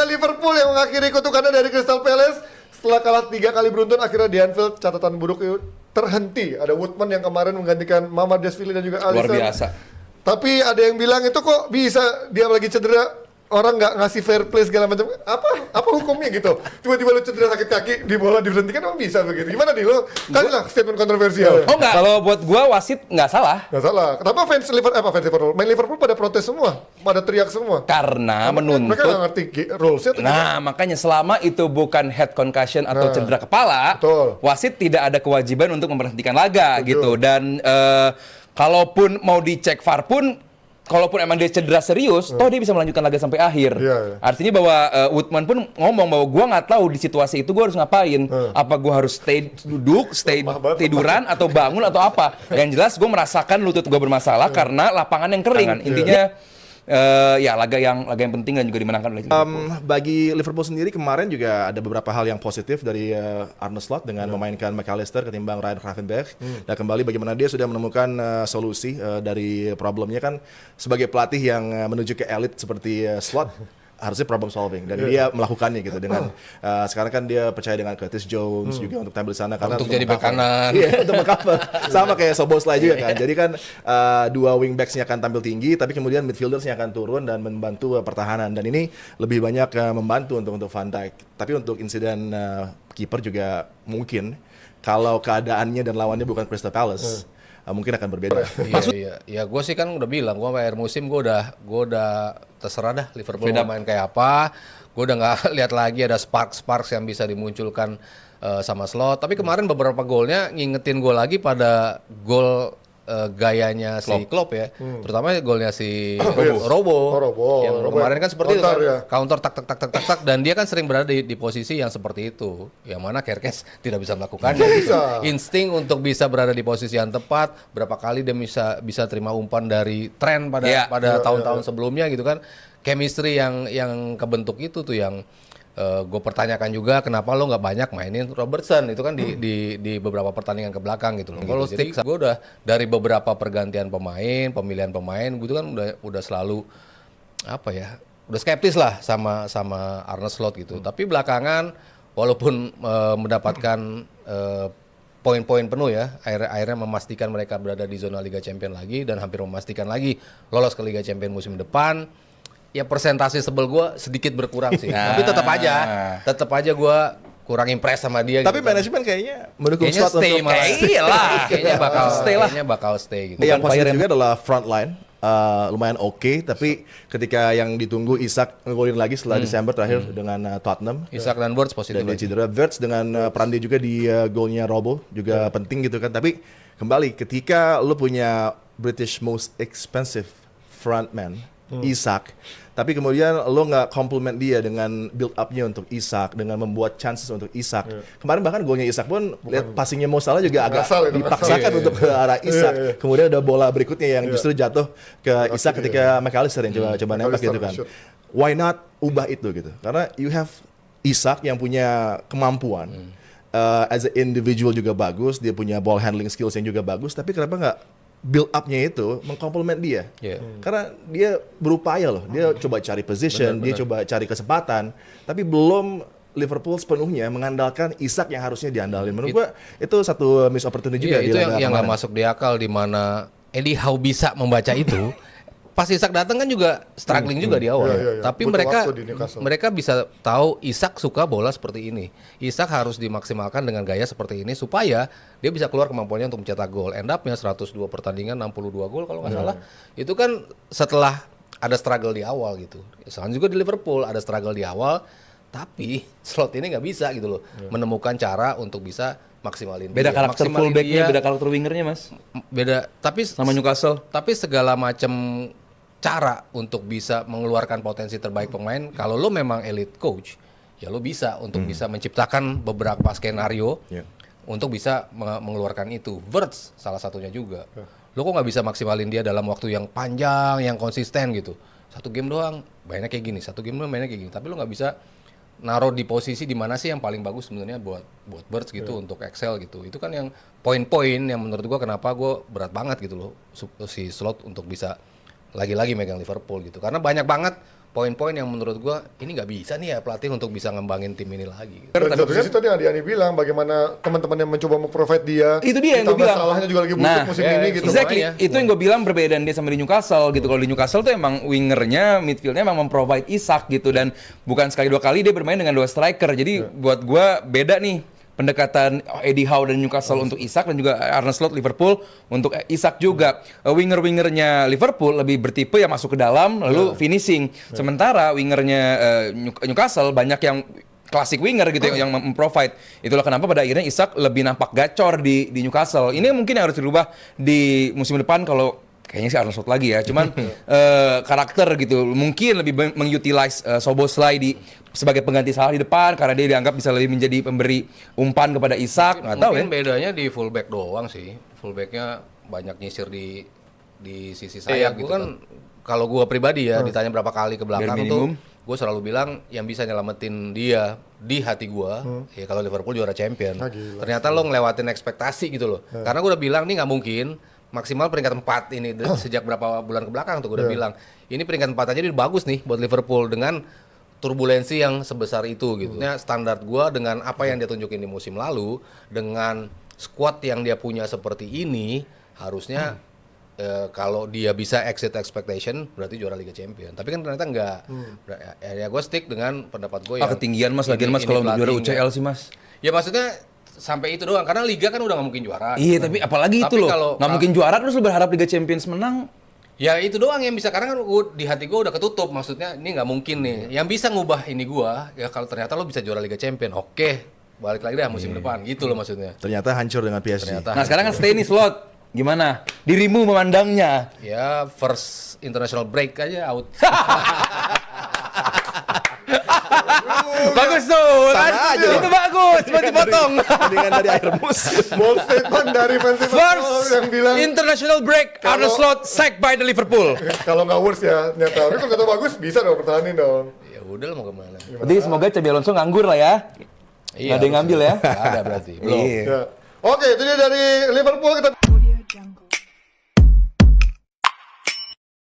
Liverpool yang mengakhiri kutukannya dari Crystal Palace setelah kalah 3 kali beruntun. Akhirnya di Anfield catatan buruk itu terhenti. Ada Woodman yang kemarin menggantikan Mamadashvili dan juga Alisson. Luar biasa. Tapi ada yang bilang itu kok bisa dia lagi cedera, orang nggak ngasih fair play segala macam. Apa hukumnya gitu? Tiba-tiba lu cedera sakit kaki, di bola diberhentikan, emang bisa begitu? Gimana nih lu? Kali lah statement kontroversial. Oh enggak, kalau buat gua wasit nggak salah. Nggak salah. Kenapa fans Liverpool? Main Liverpool pada protes semua, pada teriak semua. Karena menuntut. Mereka nggak ngerti rules-nya. Nah, makanya selama itu bukan head concussion atau cedera kepala, betul. wasit tidak ada kewajiban untuk memberhentikan laga Betul. gitu. Dan kalaupun mau dicek VAR pun, kalaupun emang dia cedera serius, toh dia bisa melanjutkan laga sampai akhir. Iya. Artinya bahwa Woodman pun ngomong bahwa gua nggak tahu di situasi itu gua harus ngapain. Apa gua harus stay duduk, stay tiduran, atau bangun atau apa. Yang jelas gua merasakan lutut gua bermasalah karena lapangan yang kering. Intinya ya laga yang penting dan juga dimenangkan oleh Bagi Liverpool sendiri kemarin juga ada beberapa hal yang positif dari Arne Slot dengan memainkan McAllister ketimbang Ryan Gravenberch. Dan kembali bagaimana dia sudah menemukan solusi dari problemnya kan sebagai pelatih yang menuju ke elit seperti Slot. Harusnya problem solving dan dia melakukannya gitu dengan sekarang kan dia percaya dengan Curtis Jones juga untuk tampil di sana karena untuk jadi bek kanan. Iya, untuk mengcover. Sama kayak Szoboszlai juga kan. Jadi kan dua wingbacks-nya akan tampil tinggi tapi kemudian midfielders-nya akan turun dan membantu pertahanan dan ini lebih banyak membantu untuk Van Dijk. Tapi untuk insiden kiper juga mungkin kalau keadaannya dan lawannya bukan Crystal Palace mungkin akan berbeda. Iya, gue sih kan udah bilang, gue akhir musim gue udah terserah dah Liverpool mau main kayak apa. Gue udah nggak lihat lagi ada sparks yang bisa dimunculkan sama Slot. Tapi kemarin beberapa golnya ngingetin gue lagi pada gol gayanya si Klopp ya, terutama golnya si Robo. Yang kemarin kan seperti itu kan, counter tak dan dia kan sering berada di posisi yang seperti itu, yang mana Kerkes tidak bisa melakukannya. Insting untuk bisa berada di posisi yang tepat, berapa kali dia bisa terima umpan dari Trent pada tahun-tahun sebelumnya gitu kan, chemistry yang kebentuk itu tuh yang gue pertanyakan juga kenapa lo nggak banyak mainin Robertson itu kan di beberapa pertandingan ke belakang gitu loh. Kalau Sticks gue udah dari beberapa pergantian pemilihan pemain gue kan udah selalu apa ya, udah skeptis lah sama Arne Slot gitu. Tapi belakangan walaupun mendapatkan poin-poin penuh ya, akhirnya memastikan mereka berada di zona Liga Champions lagi dan hampir memastikan lagi lolos ke Liga Champions musim depan. Ya persentase sebel gue sedikit berkurang sih. Tapi tetap aja gue kurang impress sama dia. Tapi gitu manajemen kayaknya mendukung kayaknya Slot stay untuk kayaknya bakal stay gitu. Yang positif juga adalah front line. Lumayan oke, tapi ketika yang ditunggu Isak ngegolin lagi setelah Desember terakhir dengan Tottenham. Isak dan Wirtz positif. Dan dia cedera. Wirtz dengan peran dia juga di golnya Robo juga penting gitu kan. Tapi kembali ketika lu punya British most expensive frontman Isak, tapi kemudian lo nggak compliment dia dengan build up-nya untuk Isak, dengan membuat chances untuk Isak. Kemarin bahkan golnya Isak pun lihat passingnya Mo Salah juga agak dipaksakan untuk ke arah Isak. Kemudian ada bola berikutnya yang justru jatuh ke Isak ketika McAllister yang coba nembak gitu kan. Why not ubah itu gitu? Karena you have Isak yang punya kemampuan as an individual juga bagus, dia punya ball handling skills yang juga bagus, tapi kenapa nggak build up-nya itu mengkomplement dia? Karena dia berupaya loh, dia coba cari position, dia coba cari kesempatan, tapi belum Liverpool sepenuhnya mengandalkan Isak yang harusnya diandalin. Menurut gua itu satu miss opportunity juga. Itu yang nggak masuk di akal, di mana Eddie Howe bisa membaca itu. Pas Isak datang kan juga struggling juga di awal. Tapi mereka bisa tahu Isak suka bola seperti ini. Isak harus dimaksimalkan dengan gaya seperti ini supaya dia bisa keluar kemampuannya untuk mencetak gol. End up-nya 102 pertandingan 62 gol kalau nggak salah. Itu kan setelah ada struggle di awal gitu. Sekarang juga di Liverpool ada struggle di awal, tapi Slot ini nggak bisa gitu loh menemukan cara untuk bisa maksimalin beda dia. Karakter fullbacknya, beda karakter wingernya mas. Beda, tapi sama Newcastle. Tapi segala macam cara untuk bisa mengeluarkan potensi terbaik pemain, kalau lo memang elite coach, ya lo bisa untuk bisa menciptakan beberapa skenario untuk bisa mengeluarkan itu. Wirtz salah satunya juga. Lo kok nggak bisa maksimalin dia dalam waktu yang panjang, yang konsisten gitu. Satu game doang mainnya kayak gini, satu game doang mainnya kayak gini. Tapi lo nggak bisa naruh di posisi di mana sih yang paling bagus sebenarnya buat Wirtz gitu untuk Excel gitu. Itu kan yang poin-poin yang menurut gua kenapa gua berat banget gitu loh si Slot untuk bisa lagi-lagi megang Liverpool gitu. Karena banyak banget poin-poin yang menurut gua ini nggak bisa nih ya pelatih untuk bisa ngembangin tim ini lagi. Dan satu sisi tadi yang Adi bilang bagaimana teman-teman yang mencoba memprovide dia. Itu dia yang gue ditambah bilang. salahnya juga lagi busuk musim ini gitu. Exactly. Makanya. Itu yang gue bilang perbedaan dia sama di Newcastle gitu. Kalau di Newcastle tuh emang wingernya, midfieldnya emang memprovide Isak gitu, dan bukan sekali dua kali dia bermain dengan 2 striker. Jadi buat gue beda nih pendekatan Eddie Howe dan Newcastle untuk Isak, dan juga Arne Slot Liverpool untuk Isak juga. Winger-wingernya Liverpool lebih bertipe yang masuk ke dalam lalu finishing. Sementara wingernya Newcastle banyak yang klasik winger gitu yang memprovide. Itulah kenapa pada akhirnya Isak lebih nampak gacor di Newcastle. Ini mungkin yang harus dirubah di musim depan kalau kayaknya sih Arne Slot lagi ya. Cuman karakter gitu mungkin lebih mengutilize Szoboszlai sebagai pengganti Salah di depan karena dia dianggap bisa lebih menjadi pemberi umpan kepada Isak. Nggak tahu ya. Mungkin bedanya di fullback doang sih. Fullbacknya banyak nyisir di sisi sayap gitu kan. Kalau gua pribadi ya ditanya berapa kali ke belakang Bare tuh, minimum. gue selalu bilang yang bisa nyelamatin dia di hati gua ya kalau Liverpool juara champion. Ternyata lo ngelewatin ekspektasi gitu loh. Karena gue udah bilang nih nggak mungkin maksimal peringkat 4 ini sejak berapa bulan ke belakang tuh gue udah bilang. Ini peringkat 4 aja udah bagus nih buat Liverpool dengan turbulensi yang sebesar itu gitu. Nah, standar gua dengan apa yang dia tunjukin di musim lalu, dengan squad yang dia punya seperti ini, harusnya kalau dia bisa exit expectation berarti juara Liga Champion. Tapi kan ternyata enggak. Ya gue stick dengan pendapat gue yang Ketinggian Mas, lagian Mas kalau untuk juara UCL sih Mas. Ya maksudnya sampai itu doang karena Liga kan udah nggak mungkin juara. Iya, tapi apalagi itu loh. Nggak mungkin juara terus lu berharap Liga Champions menang. Ya itu doang yang bisa, karena kan di hati gue udah ketutup, maksudnya ini nggak mungkin nih. Yang bisa ngubah ini gue, ya kalau ternyata lo bisa juara Liga Champion, oke, balik lagi dah musim depan, gitu loh maksudnya. Ternyata hancur dengan PSG. Nah sekarang kan stay nih Slot. Gimana? Dirimu memandangnya? Ya first international break aja out. Bagus tuh, Sama kan? aja loh. Itu bagus, buat dipotong. Mendingan dari akhir musim. Bold statement dari fans Liverpool First yang bilang international break, Arne Slot sacked by the Liverpool. kalau nggak worse ya ternyata. Tapi kalau kata bagus bisa dong pertahanin dong. Ya udah lah mau kemana? Jadi semoga Xabi Alonso nganggur lah ya. Nggak ada yang ngambil ya. Nggak ada berarti. Belum. Iya. Ya. Oke, itu dia dari Liverpool. Kita